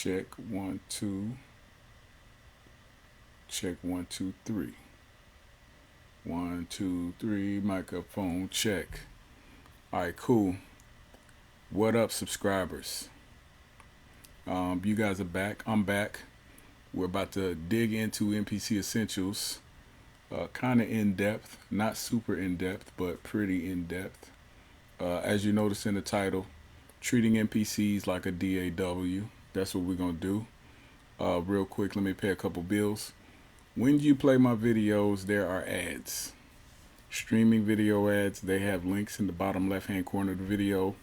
Check 1 2. Check 1 2 3. 1 2 3. Microphone check. All right, cool. What up, subscribers? You guys are back. I'm back. We're about to dig into MPC Essentials. Kind of in depth, not super in depth, but pretty in depth. As you notice in the title, treating MPCs like a DAW. That's what we're gonna do. Real quick, let me pay a couple bills. When you play my videos, there are ads. Streaming video ads. They have links in the bottom left-hand corner of the video.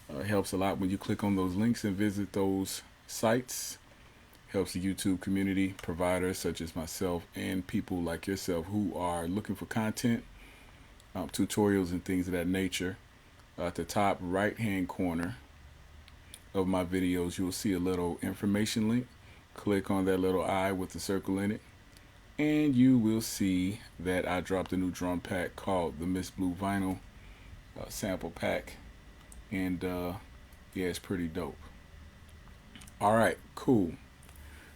It helps a lot when you click on those links and visit those sites. Helps the YouTube community, providers such as myself, and people like yourself who are looking for content, tutorials and things of that nature. At the top right-hand corner of my videos, you'll see a little information link. Click on that little eye with the circle in it, and you will see that I dropped a new drum pack called the Miss Blue Vinyl sample pack, and yeah, it's pretty dope. All right, cool.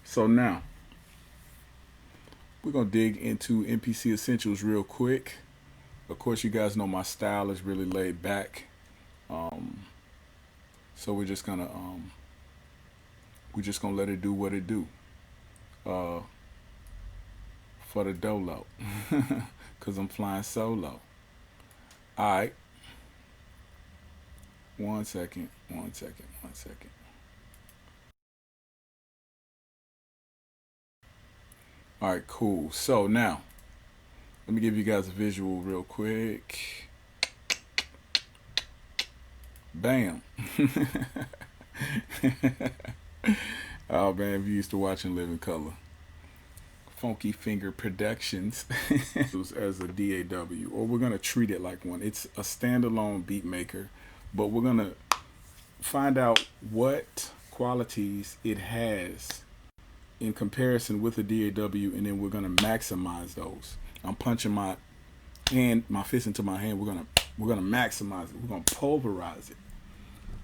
So now we're gonna dig into MPC Essentials real quick. Of course, you guys know my style is really laid back, so we're just gonna let it do what it do. For the dolo, cause I'm flying solo. All right. One second. All right, cool. So now, let me give you guys a visual real quick. Bam. Oh man, if you used to watching Living Color. Funky Finger Productions as a DAW, or we're gonna treat it like one. It's a standalone beat maker, but we're gonna find out what qualities it has in comparison with a DAW, and then we're gonna maximize those. I'm punching my fist into my hand. We're gonna maximize it. We're gonna pulverize it.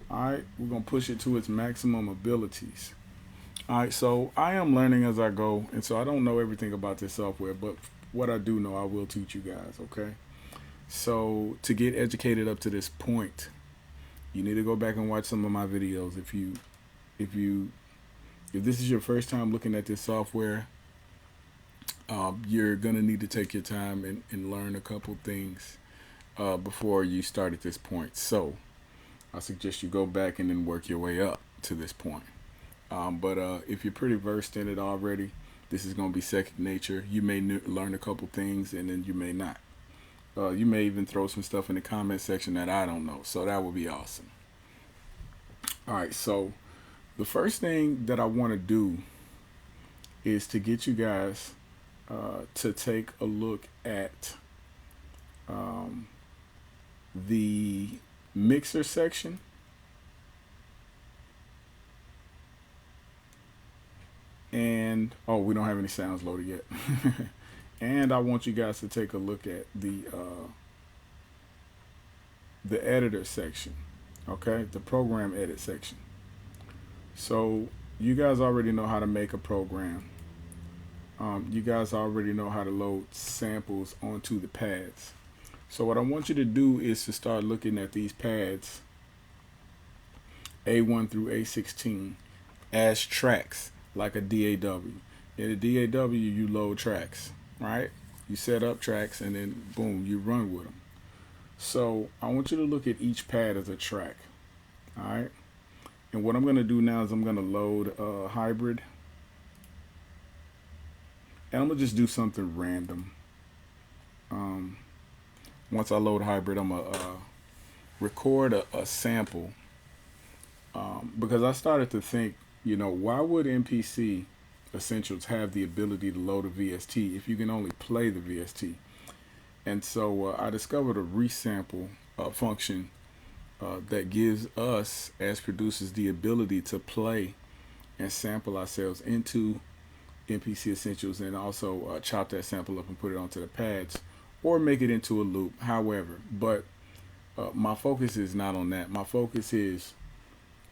All right, we're gonna push it to its maximum abilities. All right, so I am learning as I go, and so I don't know everything about this software, but what I do know, I will teach you guys, okay? So to get educated up to this point, you need to go back and watch some of my videos. If this is your first time looking at this software, you're gonna need to take your time and learn a couple things before you start at this point. So I suggest you go back and then work your way up to this point. But if you're pretty versed in it already, this is going to be second nature. You may learn a couple things, and then you may not. You may even throw some stuff in the comment section that I don't know, so that would be awesome. All right, so the first thing that I want to do is to get you guys to take a look at the mixer section. And we don't have any sounds loaded yet. And I want you guys to take a look at the editor section, okay, the program edit section. So you guys already know how to make a program. You guys already know how to load samples onto the pads. So what I want you to do is to start looking at these pads A1 through A16 as tracks, like a DAW. In a DAW, you load tracks, right? You set up tracks, and then boom, you run with them. So I want you to look at each pad as a track, all right? And what I'm gonna do now is I'm gonna load a hybrid, and I'm gonna just do something random. Once I load hybrid, I'm gonna record a sample, because I started to think, why would MPC Essentials have the ability to load a VST if you can only play the VST? And so I discovered a resample function that gives us as producers the ability to play and sample ourselves into MPC Essentials, and also chop that sample up and put it onto the pads, or make it into a loop, however. But my focus is not on that. My focus is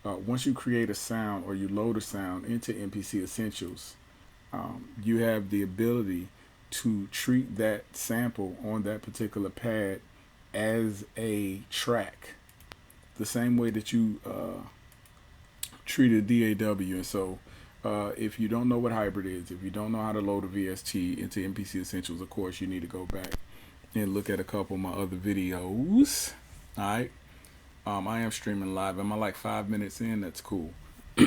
once you create a sound or you load a sound into MPC Essentials, you have the ability to treat that sample on that particular pad as a track, the same way that you treat a DAW. And so if you don't know what hybrid is, if you don't know how to load a VST into MPC Essentials, of course you need to go back and look at a couple of my other videos. All right. I am streaming live. Am I like 5 minutes in? That's cool. All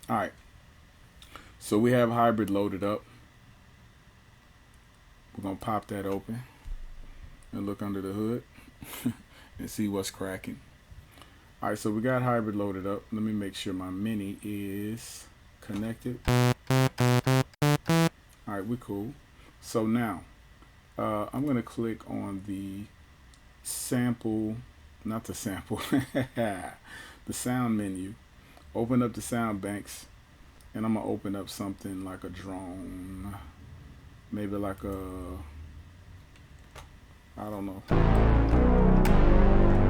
right. So we have hybrid loaded up. We're going to pop that open and look under the hood and see what's cracking. All right, so we got hybrid loaded up. Let me make sure my mini is connected. All right, we're cool. So now I'm going to click on the sample, not the sample, the sound menu. Open up the sound banks, and I'm going to open up something like a drone. Maybe like a, I don't know,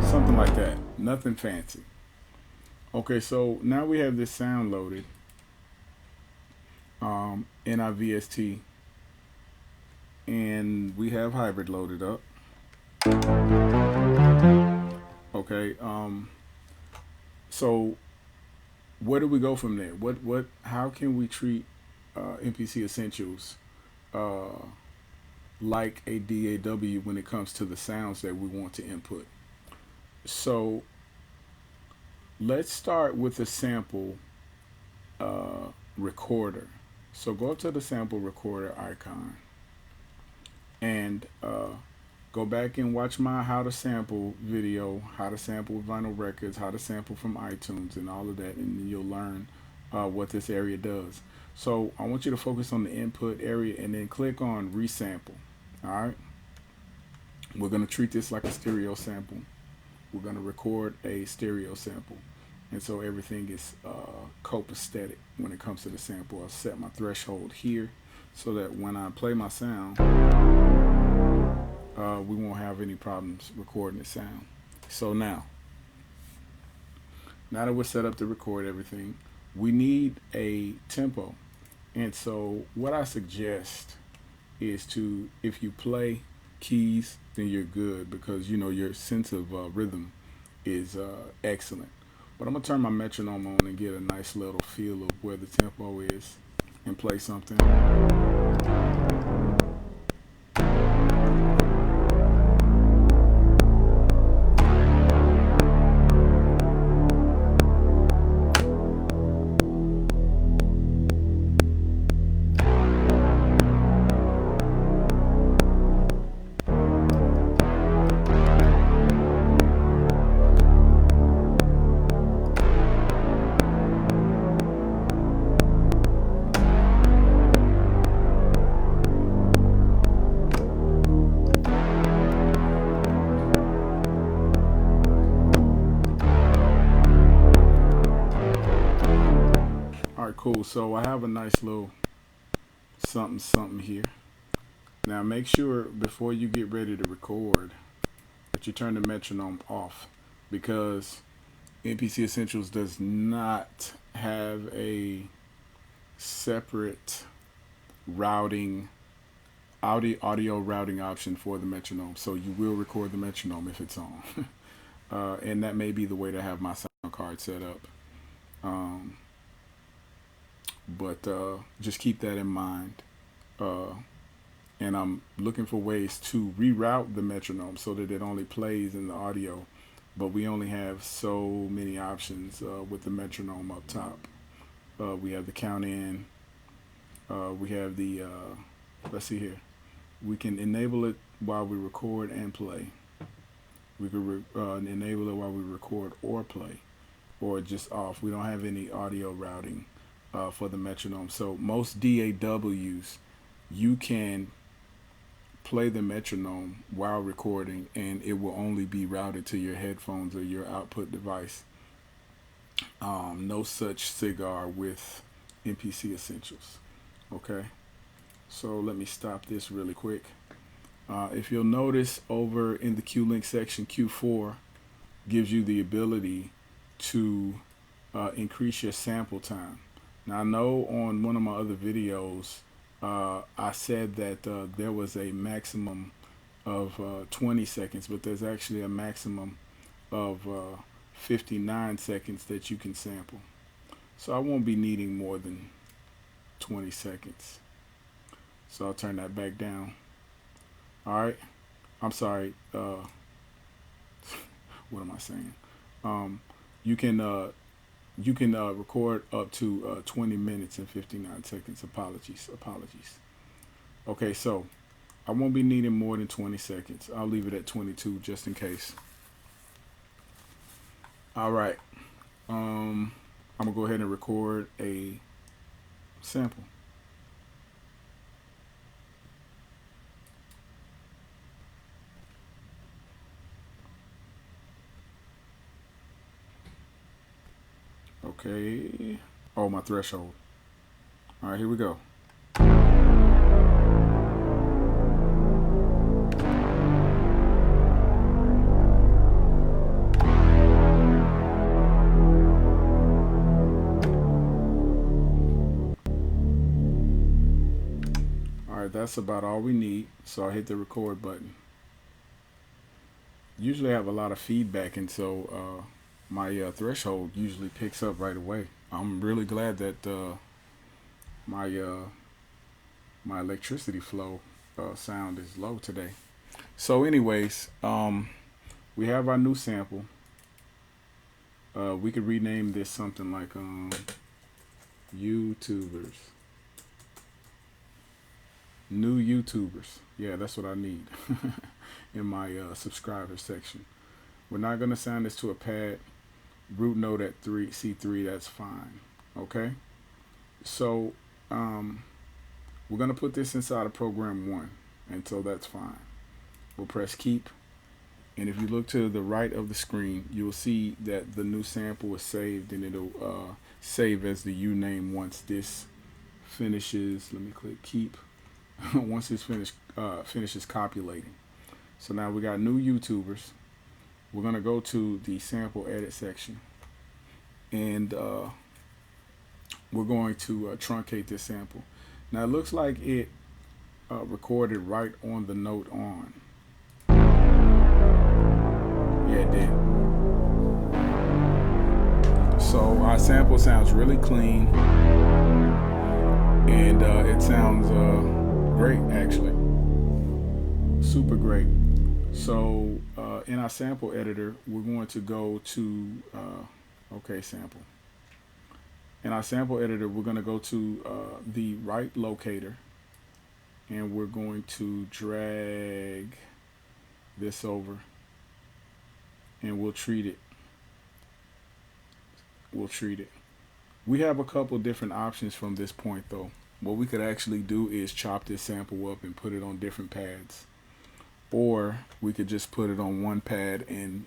something like that. Nothing fancy. Okay, so now we have this sound loaded in our VST, and we have hybrid loaded up. Okay, so where do we go from there? How can we treat MPC Essentials like a DAW when it comes to the sounds that we want to input? So let's start with the sample recorder. So go up to the sample recorder icon and go back and watch my how to sample video, how to sample vinyl records, how to sample from iTunes, and all of that, and then you'll learn what this area does. So I want you to focus on the input area and then click on resample. All right, we're going to treat this like a stereo sample. We're going to record a stereo sample, and so everything is copacetic when it comes to the sample. I'll set my threshold here so that when I play my sound, we won't have any problems recording the sound. So now that we're set up to record everything, we need a tempo. And so what I suggest is to, if you play keys, then you're good, because you know your sense of rhythm is excellent. But I'm gonna turn my metronome on and get a nice little feel of where the tempo is and play something. Cool, so I have a nice little something here. Now make sure before you get ready to record that you turn the metronome off, because MPC Essentials does not have a separate routing, audio routing option for the metronome. So you will record the metronome if it's on. And that may be the way to have my sound card set up. But just keep that in mind. And I'm looking for ways to reroute the metronome so that it only plays in the audio, but we only have so many options with the metronome up top. We have the count in, we have the let's see here, we can enable it while we record and play. We could enable it while we record or play, or just off. We don't have any audio routing for the metronome. So most DAWs, you can play the metronome while recording and it will only be routed to your headphones or your output device. No such cigar with MPC Essentials. Okay, so let me stop this really quick. If you'll notice over in the Q-Link section, Q4 gives you the ability to increase your sample time. Now I know on one of my other videos I said that there was a maximum of 20 seconds, but there's actually a maximum of 59 seconds that you can sample. So I won't be needing more than 20 seconds. So I'll turn that back down. Alright, I'm sorry, what am I saying? You can record up to 20 minutes and 59 seconds. Apologies. Okay, so I won't be needing more than 20 seconds. I'll leave it at 22 just in case. Alright, I'm gonna go ahead and record a sample. Okay. Oh, my threshold. All right, here we go. All right, that's about all we need. So I hit the record button. Usually I have a lot of feedback, and so my threshold usually picks up right away. I'm really glad that my electricity flow sound is low today. So anyways, we have our new sample. We could rename this something like YouTubers. New YouTubers. Yeah, that's what I need in my subscriber section. We're not going to assign this to a pad. Root node at C3, that's fine. Okay, so we're going to put this inside of program 1, and so that's fine. We'll press keep, and if you look to the right of the screen, you'll see that the new sample is saved, and it'll save as the U name once this finishes. Let me click keep. Once this finishes copulating. So now we got new YouTubers. We're going to go to the sample edit section, and we're going to truncate this sample. Now it looks like it recorded right on the note on. Yeah, it did. So our sample sounds really clean, and it sounds great, actually. Super great. So in our sample editor, we're going to go to okay, sample. In our sample editor, we're going to go to the right locator, and we're going to drag this over, and we'll treat it. We have a couple different options from this point, though. What we could actually do is chop this sample up and put it on different pads. Or we could just put it on one pad and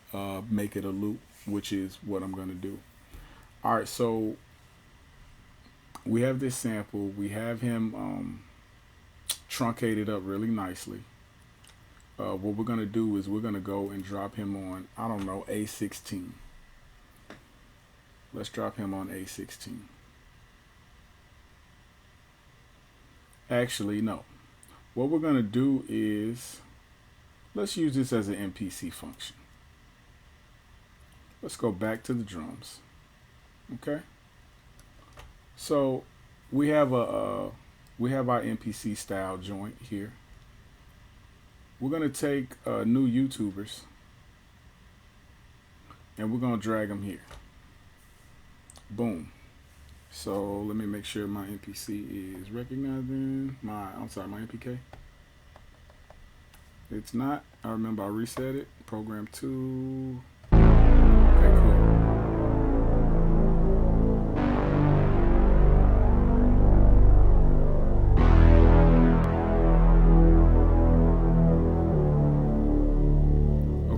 make it a loop, which is what I'm going to do. All right, so we have this sample. We have him truncated up really nicely. What we're going to do is we're going to go and drop him on, I don't know, A16. Let's drop him on A16. Actually, no. What we're going to do is, let's use this as an MPC function. Let's go back to the drums. Okay. So we have our MPC style joint here. We're going to take new YouTubers, and we're going to drag them here. Boom. So let me make sure my MPC is recognizing my MPK. It's not. I remember I reset it. Program 2. Okay, cool.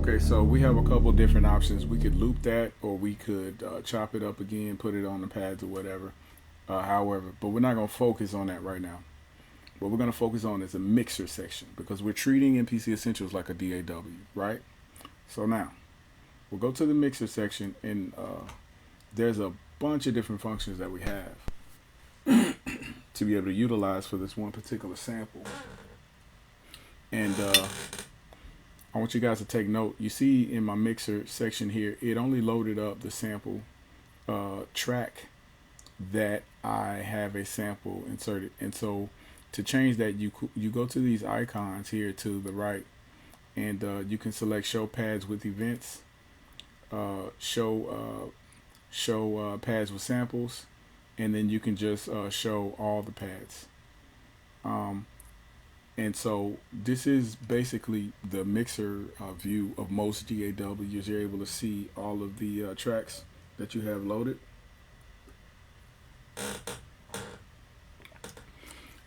Okay, so we have a couple different options. We could loop that, or we could chop it up again, put it on the pads or whatever. However, but we're not going to focus on that right now. What we're going to focus on is a mixer section, because we're treating MPC Essentials like a DAW, right? So now we'll go to the mixer section, and there's a bunch of different functions that we have to be able to utilize for this one particular sample. And I want you guys to take note. You see in my mixer section here, it only loaded up the sample track that I have a sample inserted. And so to change that, you go to these icons here to the right, and you can select show pads with events, show pads with samples, and then you can just show all the pads. And so this is basically the mixer view of most DAWs. You're able to see all of the tracks that you have loaded.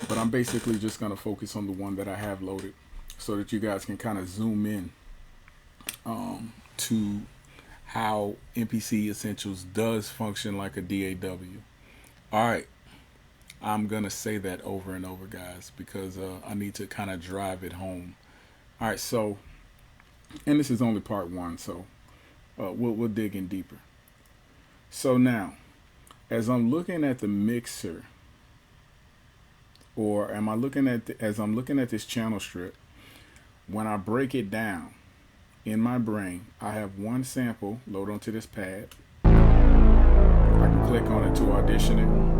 But I'm basically just going to focus on the one that I have loaded so that you guys can kind of zoom in to how MPC Essentials does function like a DAW. All right. I'm going to say that over and over, guys, because I need to kind of drive it home. All right, so, and this is only part one, so we'll dig in deeper. So now, as I'm looking at the mixer, or am I looking at as I'm looking at this channel strip, when I break it down in my brain, I have one sample load onto this pad. I can click on it to audition it.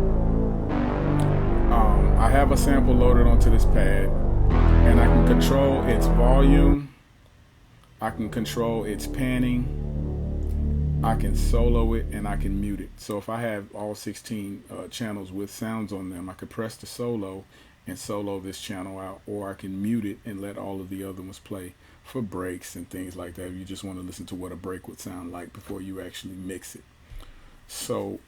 I have a sample loaded onto this pad, and I can control its volume, I can control its panning, I can solo it, and I can mute it. So if I have all 16 channels with sounds on them, I could press the solo and solo this channel out, or I can mute it and let all of the other ones play for breaks and things like that. If you just want to listen to what a break would sound like before you actually mix it. So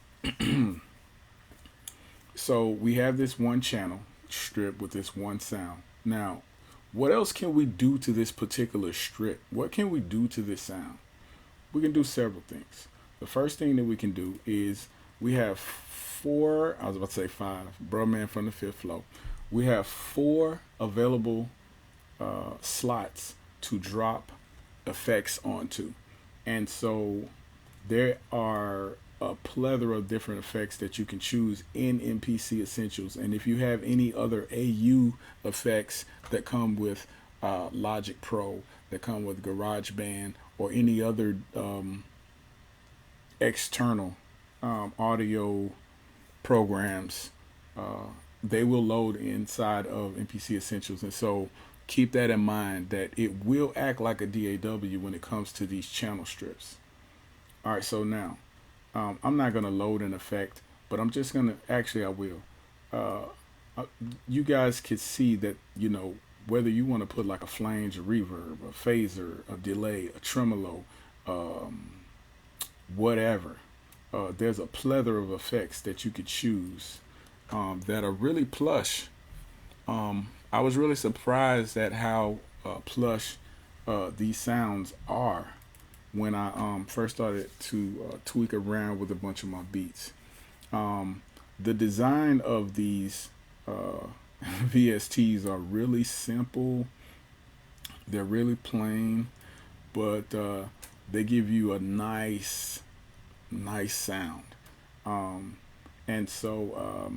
so we have this one channel strip with this one sound. Now, what else can we do to this particular strip? What can we do to this sound? We can do several things. The first thing that we can do is we have four, I was about to say five, Bruhman from the fifth flow. We have 4 available slots to drop effects onto. And so there are a plethora of different effects that you can choose in MPC Essentials. And if you have any other AU effects that come with Logic Pro, that come with GarageBand, or any other external audio programs, they will load inside of MPC Essentials. And so keep that in mind, that it will act like a DAW when it comes to these channel strips. All right, so now I'm not going to load an effect, but I'm just going to, actually I will. You guys could see that, you know, whether you want to put like a flange, a reverb, a phaser, a delay, a tremolo, whatever. There's a plethora of effects that you could choose that are really plush. I was really surprised at how plush these sounds are when I first started to tweak around with a bunch of my beats. The design of these VSTs are really simple. They're really plain, but they give you a nice sound. And so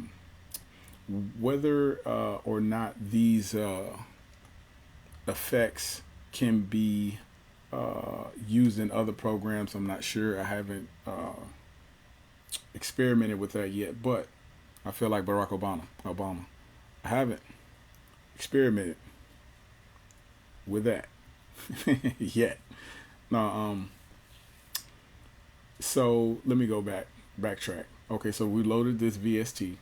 whether or not these effects can be used in other programs, I'm not sure. I haven't experimented with that yet, but I feel like Barack Obama. I haven't experimented with that yet. Now, so let me go backtrack. Okay, so we loaded this VST.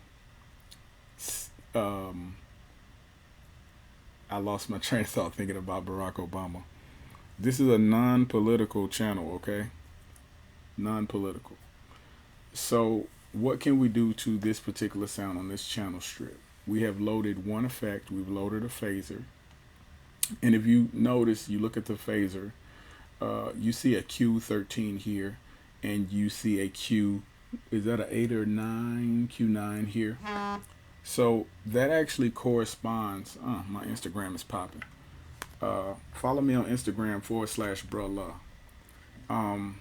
I lost my train of thought thinking about Barack Obama. This is a non-political channel, okay? Non-political. So what can we do to this particular sound on this channel strip? We have loaded one effect. We've loaded a phaser. And if you notice, you look at the phaser, you see a Q13 here, and you see a Q, is that an 8 or 9? Q9 here. So that actually corresponds, my Instagram is popping. Follow me on Instagram /Bruh Luuh.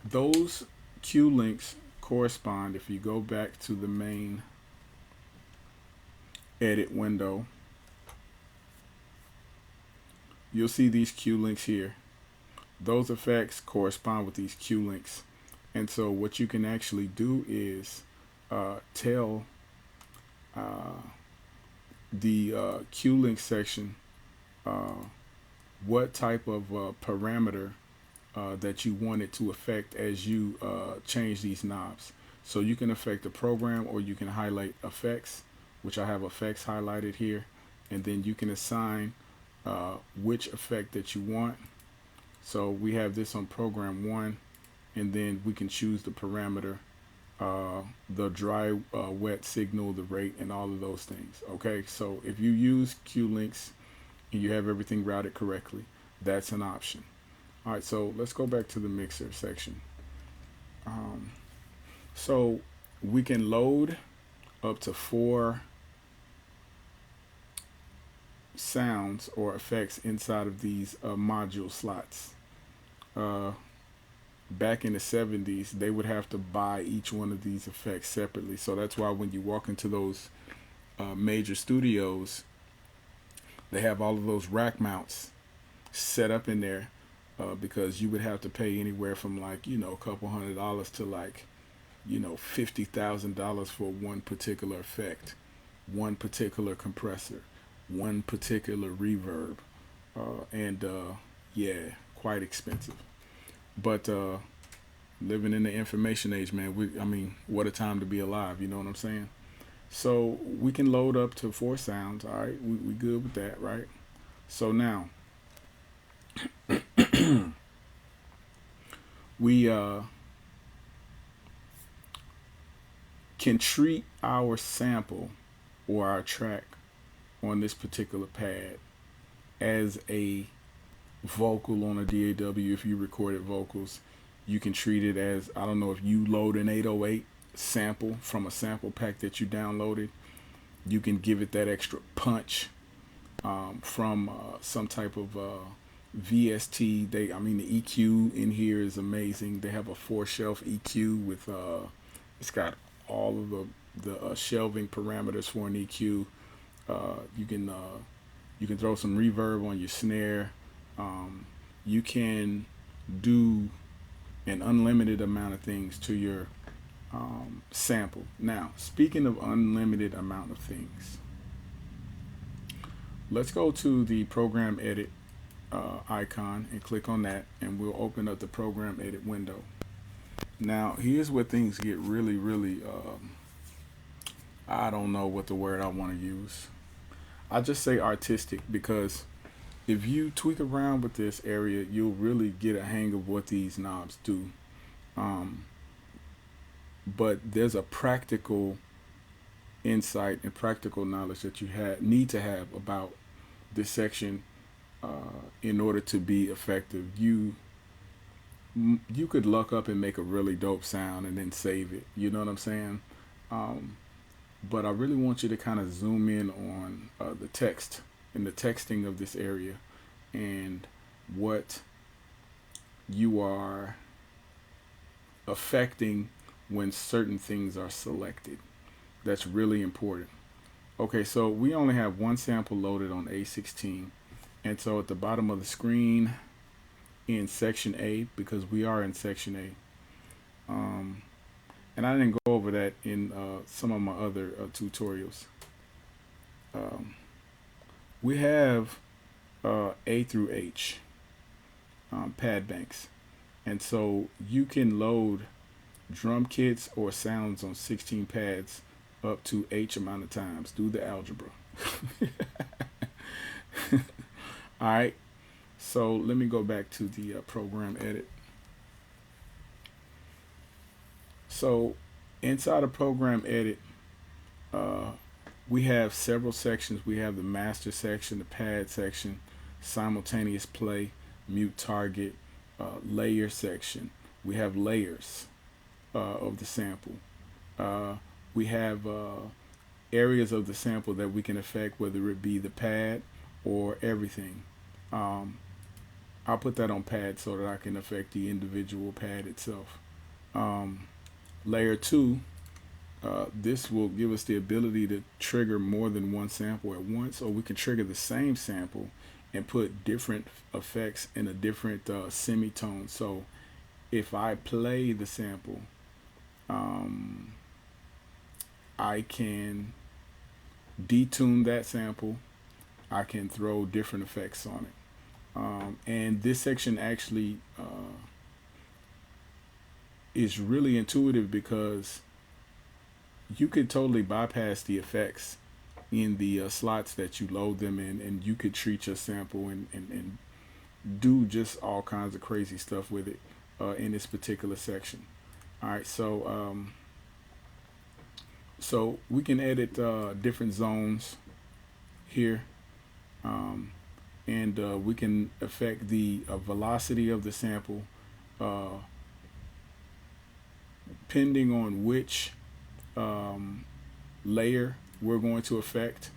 Those cue links correspond, if you go back to the main edit window, you'll see these cue links here. Those effects correspond with these cue links. And so what you can actually do is tell the cue link section what type of parameter that you want it to affect as you change these knobs. So you can affect the program, or you can highlight effects, which I have effects highlighted here, and then you can assign which effect that you want. So we have this on program 1, and then we can choose the parameter, the dry, wet signal, the rate, and all of those things. Okay, so if you use cue links and you have everything routed correctly, that's an option. All right, so let's go back to the mixer section. So we can load up to 4 sounds or effects inside of these module slots. Back in the 70s, they would have to buy each one of these effects separately. So that's why when you walk into those major studios, they have all of those rack mounts set up in there, because you would have to pay anywhere from, like, a couple $100s to, like, $50,000 for one particular effect, one particular compressor, one particular reverb, and yeah, quite expensive. But living in the information age, man, I mean, what a time to be alive, you know what I'm saying? So we can load up to 4 sounds. All right, we good with that, right? So now we can treat our sample or our track on this particular pad as a vocal on a DAW. If you recorded vocals, you can treat it as, I don't know, if you load an 808 sample from a sample pack that you downloaded, you can give it that extra punch from some type of VST. I mean, the EQ in here is amazing. They have a 4-shelf EQ with it's got all of the shelving parameters for an EQ. You can throw some reverb on your snare. You can do an unlimited amount of things to your sample. Now, speaking of unlimited amount of things, let's go to the program edit icon and click on that, and we'll open up the program edit window. Now, here's where things get really, really, I don't know what the word I want to use. I just say artistic, because if you tweak around with this area, you'll really get a hang of what these knobs do. But there's a practical insight and practical knowledge that you need to have about this section in order to be effective. You could luck up and make a really dope sound and then save it. You know what I'm saying? But I really want you to kind of zoom in on the text and the texting of this area and what you are affecting when certain things are selected. That's really important. Okay, so we only have one sample loaded on A16, and so at the bottom of the screen in section A, because we are in section A, and I didn't go over that in some of my other tutorials, we have A through H pad banks, and so you can load drum kits or sounds on 16 pads up to H amount of times. Do the algebra. All right, so let me go back to the program edit. So inside of program edit, we have several sections. We have the master section, the pad section, simultaneous play, mute target, layer section. We have layers of the sample. We have areas of the sample that we can affect, whether it be the pad or everything. I'll put that on pad so that I can affect the individual pad itself. Layer 2, this will give us the ability to trigger more than one sample at once, or we can trigger the same sample and put different effects in a different semitone. So if I play the sample, I can detune that sample. I can throw different effects on it. And this section actually is really intuitive because you could totally bypass the effects in the slots that you load them in, and you could treat your sample and do just all kinds of crazy stuff with it in this particular section. All right, so we can edit different zones here, and we can affect the velocity of the sample depending on which layer we're going to affect.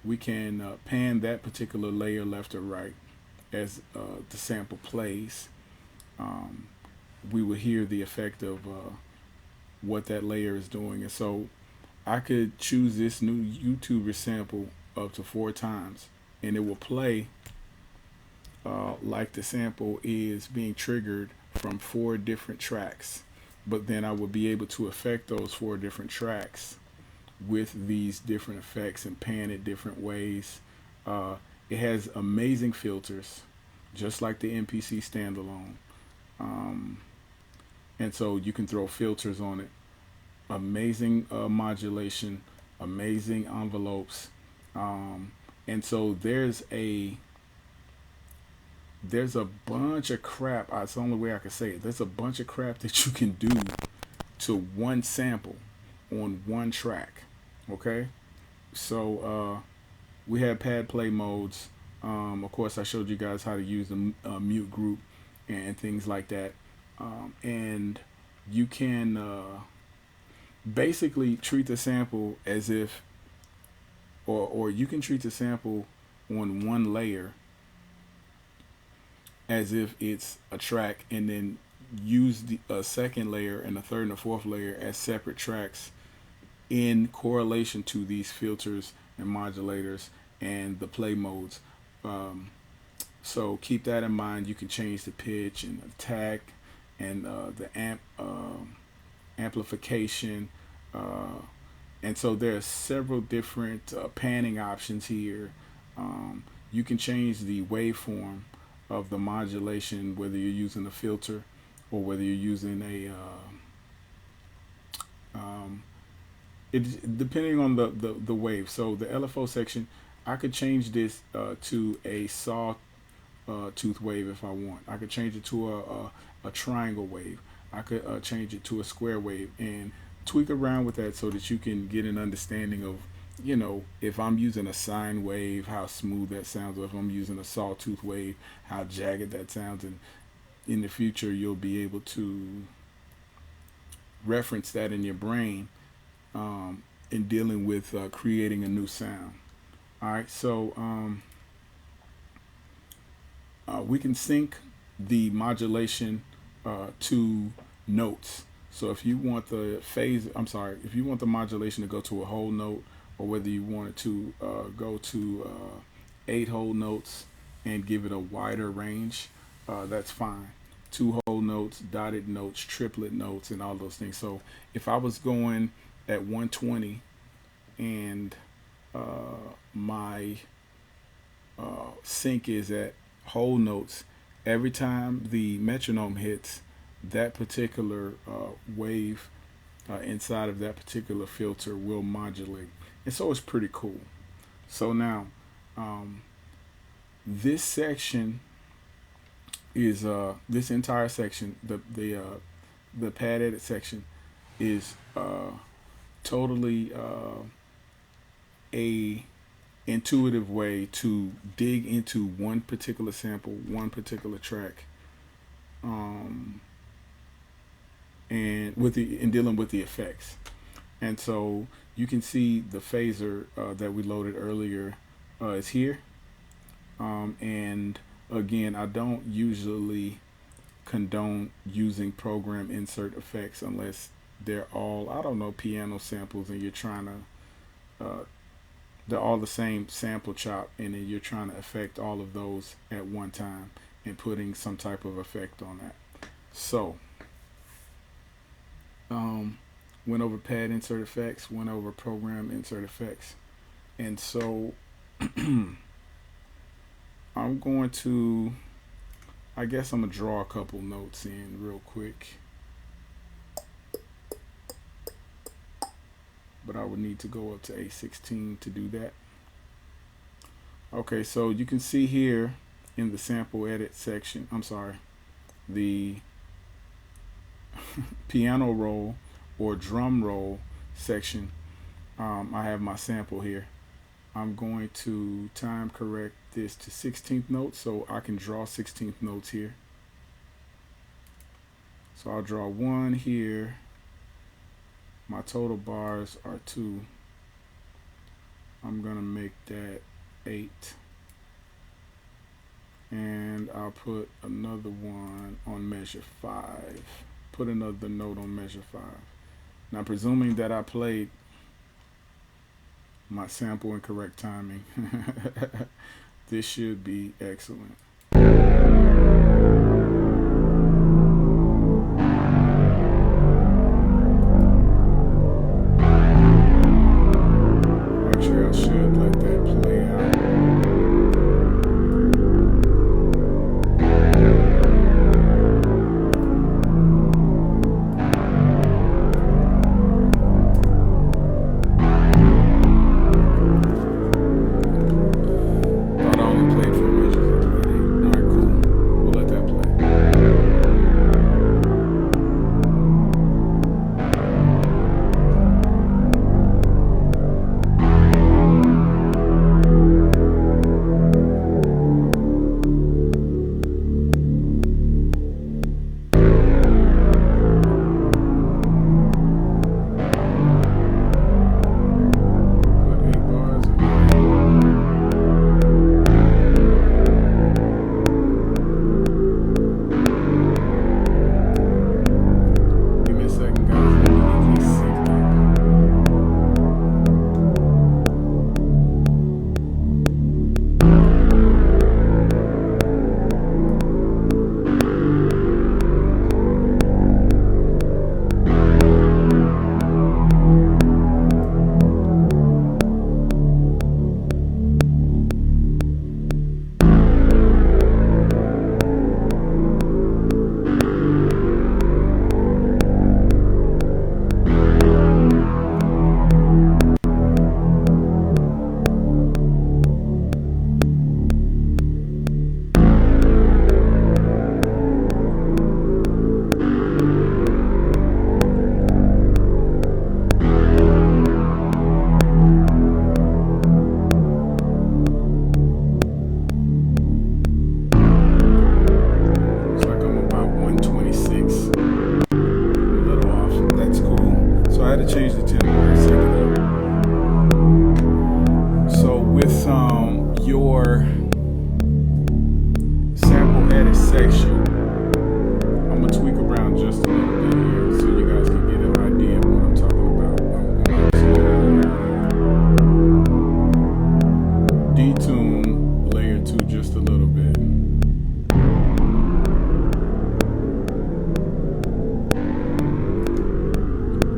We can pan that particular layer left or right as the sample plays. We will hear the effect of what that layer is doing. And so I could choose this new YouTuber sample up to 4 times, and it will play like the sample is being triggered from 4 different tracks. But then I will be able to affect those 4 different tracks with these different effects and pan it different ways. It has amazing filters, just like the MPC standalone. And so you can throw filters on it. Amazing modulation, amazing envelopes. And so there's a bunch of crap. It's the only way I can say it. There's a bunch of crap that you can do to one sample on one track. Okay, so we have pad play modes. Of course, I showed you guys how to use the mute group and things like that. And you can basically treat the sample as if, or you can treat the sample on one layer as if it's a track, and then use a second layer and a third and a fourth layer as separate tracks in correlation to these filters and modulators and the play modes. So keep that in mind. You can change the pitch and attack and the amplification, and so there are several different panning options here. You can change the waveform of the modulation, whether you're using a filter or whether you're using a depending on the wave. So the LFO section, I could change this to a saw tooth wave if I want. I could change it to a triangle wave. I could change it to a square wave and tweak around with that so that you can get an understanding of, you know, if I'm using a sine wave, how smooth that sounds, or if I'm using a sawtooth wave, how jagged that sounds. And in the future, you'll be able to reference that in your brain in dealing with creating a new sound. All right, so we can sync the modulation to notes. So if you want the if you want the modulation to go to a whole note, or whether you want it to go to 8 whole notes and give it a wider range, that's fine. 2 whole notes, dotted notes, triplet notes, and all those things. So if I was going at 120 and my sync is at whole notes, every time the metronome hits, that particular wave inside of that particular filter will modulate. And so it's pretty cool. So now, this section is this entire section, the pad edit section, is totally a intuitive way to dig into one particular sample, one particular track, and dealing with the effects. And so you can see the phaser that we loaded earlier is here. And again, I don't usually condone using program insert effects unless they're all, I don't know, piano samples, and you're trying to they're all the same sample chop, and then you're trying to affect all of those at one time and putting some type of effect on that. So went over pad insert effects, went over program insert effects, and so I'm going to, I guess I'm gonna draw a couple notes in real quick, but I would need to go up to A16 to do that. Okay, so you can see here in the sample edit section, I'm sorry, the piano roll or drum roll section, I have my sample here. I'm going to time correct this to 16th notes so I can draw 16th notes here. So I'll draw 1 here. My total bars are 2. I'm gonna make that 8. And I'll put another one on measure 5. Put another note on measure 5. Now, presuming that I played my sample in correct timing, this should be excellent. Actually, I should let that play out.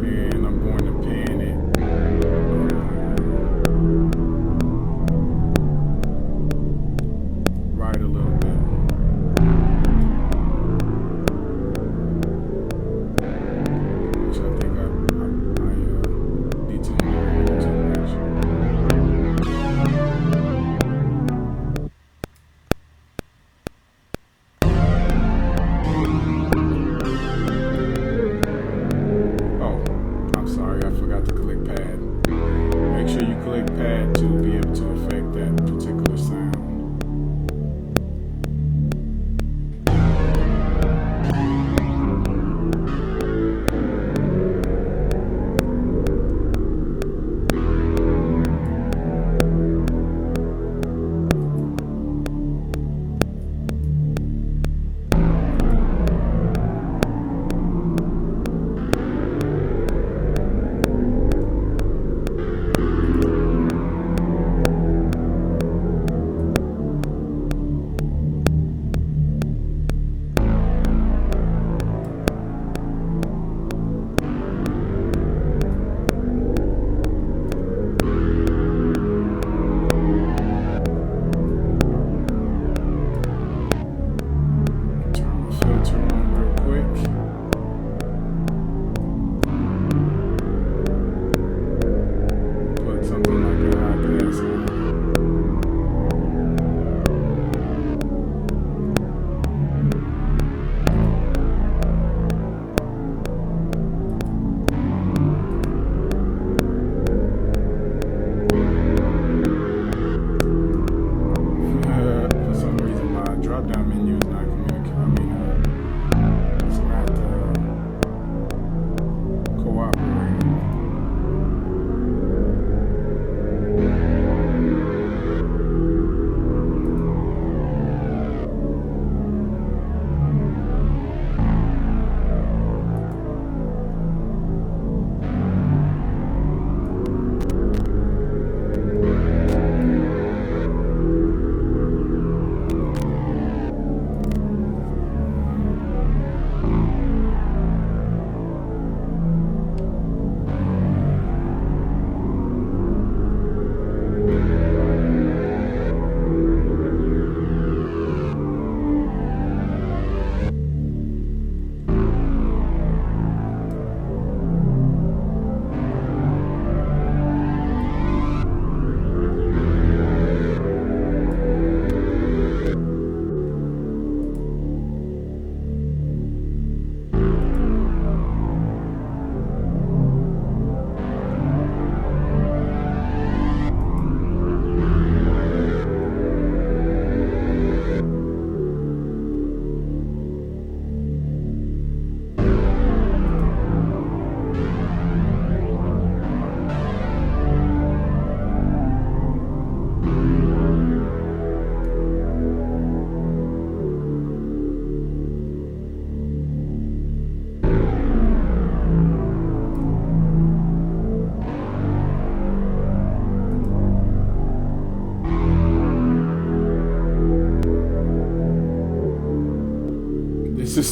And I'm going to pan it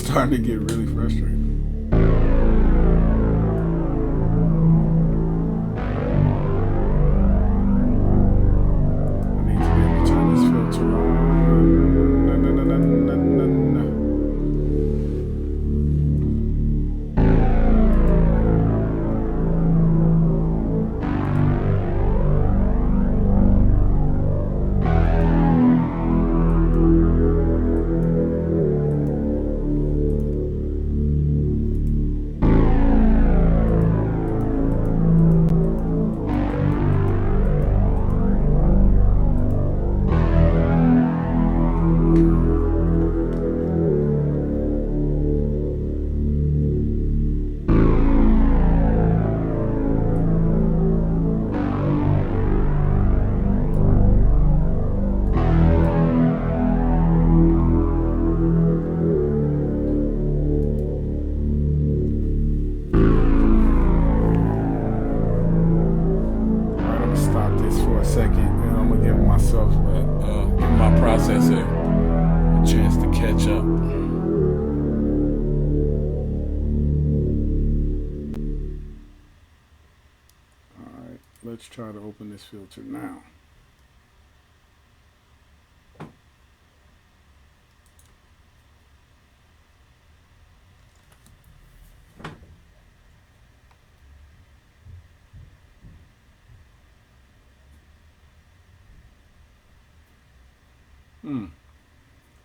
starting to get really frustrating. I need to be able to turn this filter on. No, no, no, no, no, no, no. Let's try to open this filter now.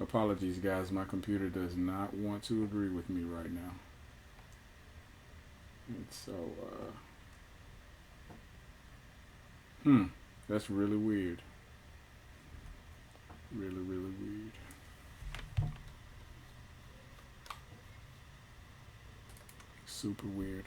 Apologies, guys. My computer does not want to agree with me right now. And so, that's really weird. Really, really weird. Super weird.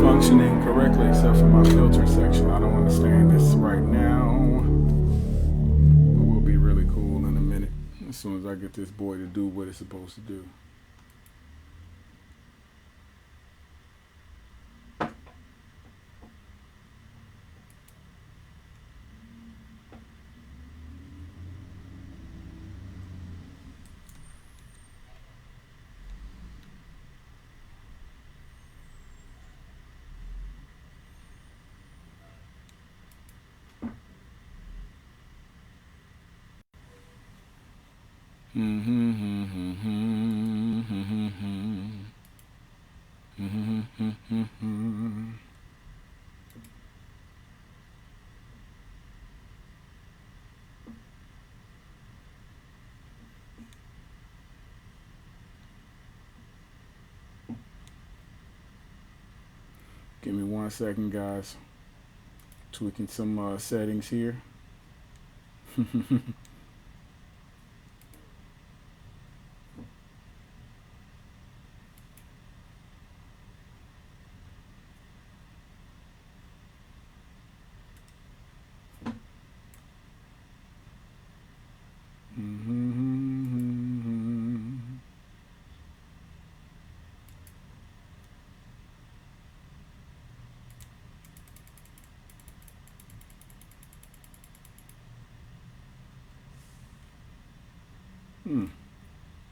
Functioning correctly except for my filter section. I don't understand this right now, but we'll be really cool in a minute as soon as I get this boy to do what it's supposed to do. Give me 1 second, guys. Tweaking some settings here.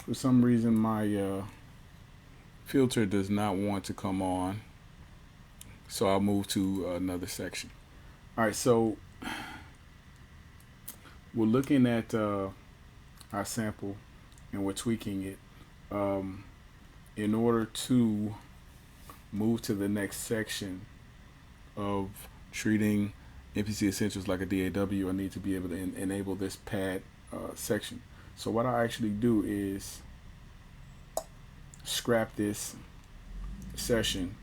For some reason my filter does not want to come on, so I'll move to another section. Alright, so we're looking at our sample and we're tweaking it. In order to move to the next section of treating MPC Essentials like a DAW, I need to be able to enable this pad section. So what I actually do is scrap this session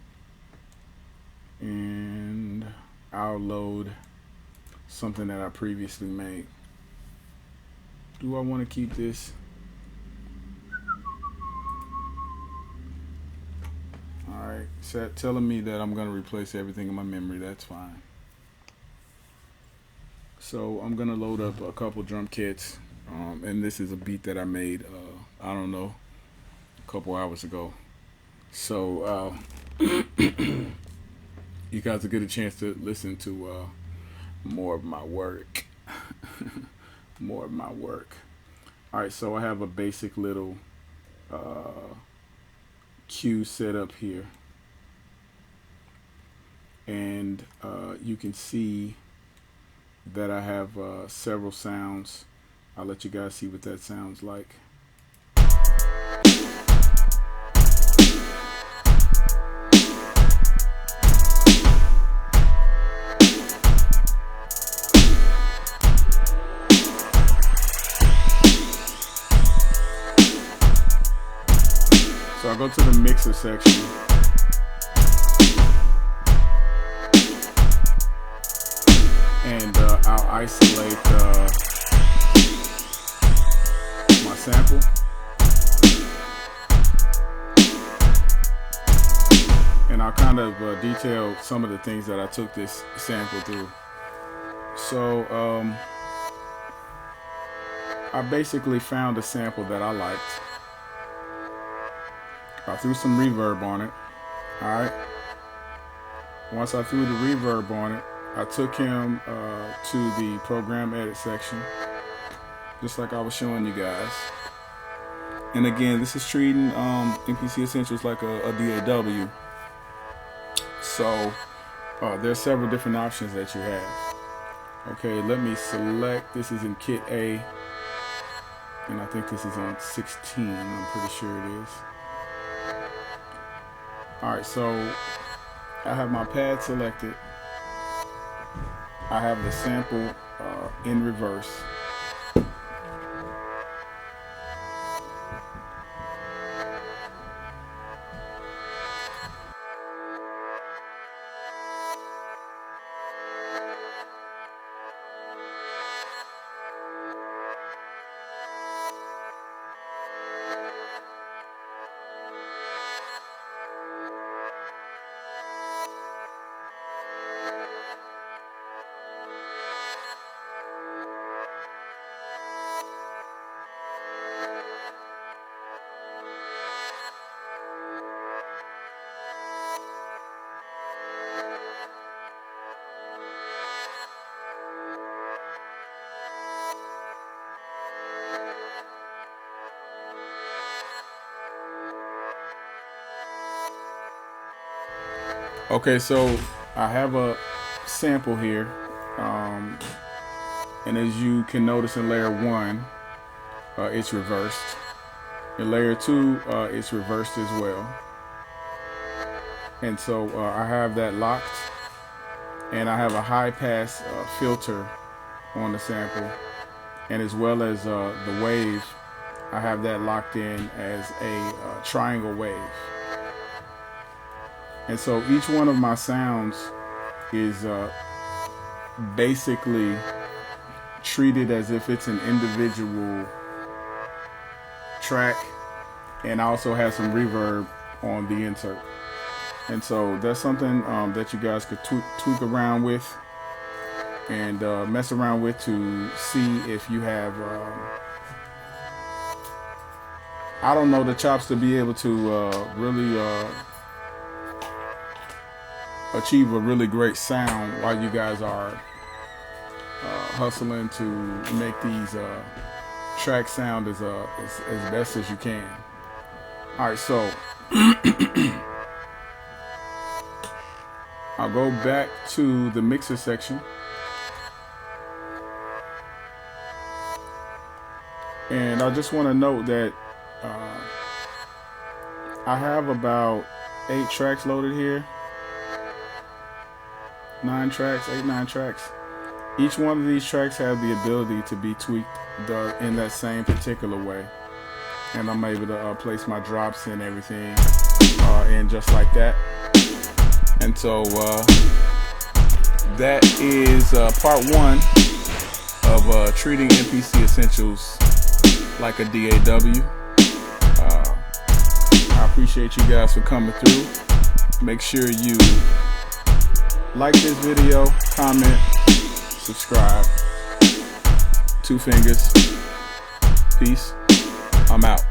and I'll load something that I previously made. Do I want to keep this? Alright, set telling me that I'm going to replace everything in my memory. That's fine. So I'm going to load up a couple drum kits. And this is a beat that I made, I don't know, a couple hours ago. So you guys will get a chance to listen to more of my work. More of my work. All right, so I have a basic little cue set up here. And you can see that I have several sounds. I'll let you guys see what that sounds like. So I'll go to the mixer section. And I'll isolate my sample. And I'll kind of detail some of the things that I took this sample through. So I basically found a sample that I liked. I threw some reverb on it. Alright. Once I threw the reverb on it, I took him to the program edit section, just like I was showing you guys. And again, this is treating MPC Essentials like a DAW. So there's several different options that you have. Okay, let me select. This is in kit A, and I think this is on 16. I'm pretty sure it is. Alright, so I have my pad selected. I have the sample in reverse. Okay, so I have a sample here, and as you can notice in layer 1, it's reversed. In layer 2, it's reversed as well. And so I have that locked, and I have a high pass filter on the sample, and as well as the wave, I have that locked in as a triangle wave. And so each one of my sounds is basically treated as if it's an individual track, and I also have some reverb on the insert. And so that's something that you guys could tweak around with and mess around with to see if you have, I don't know, the chops to be able to really achieve a really great sound while you guys are hustling to make these tracks sound as best as you can. All right, so I'll go back to the mixer section, and I just want to note that I have about 8 tracks loaded here. 9 tracks, 9 tracks. Each one of these tracks have the ability to be tweaked in that same particular way, and I'm able to place my drops and everything in just like that. And so that is part 1 of treating MPC Essentials like a DAW. I appreciate you guys for coming through. Make sure you like this video, comment, subscribe. 2 fingers. Peace. I'm out.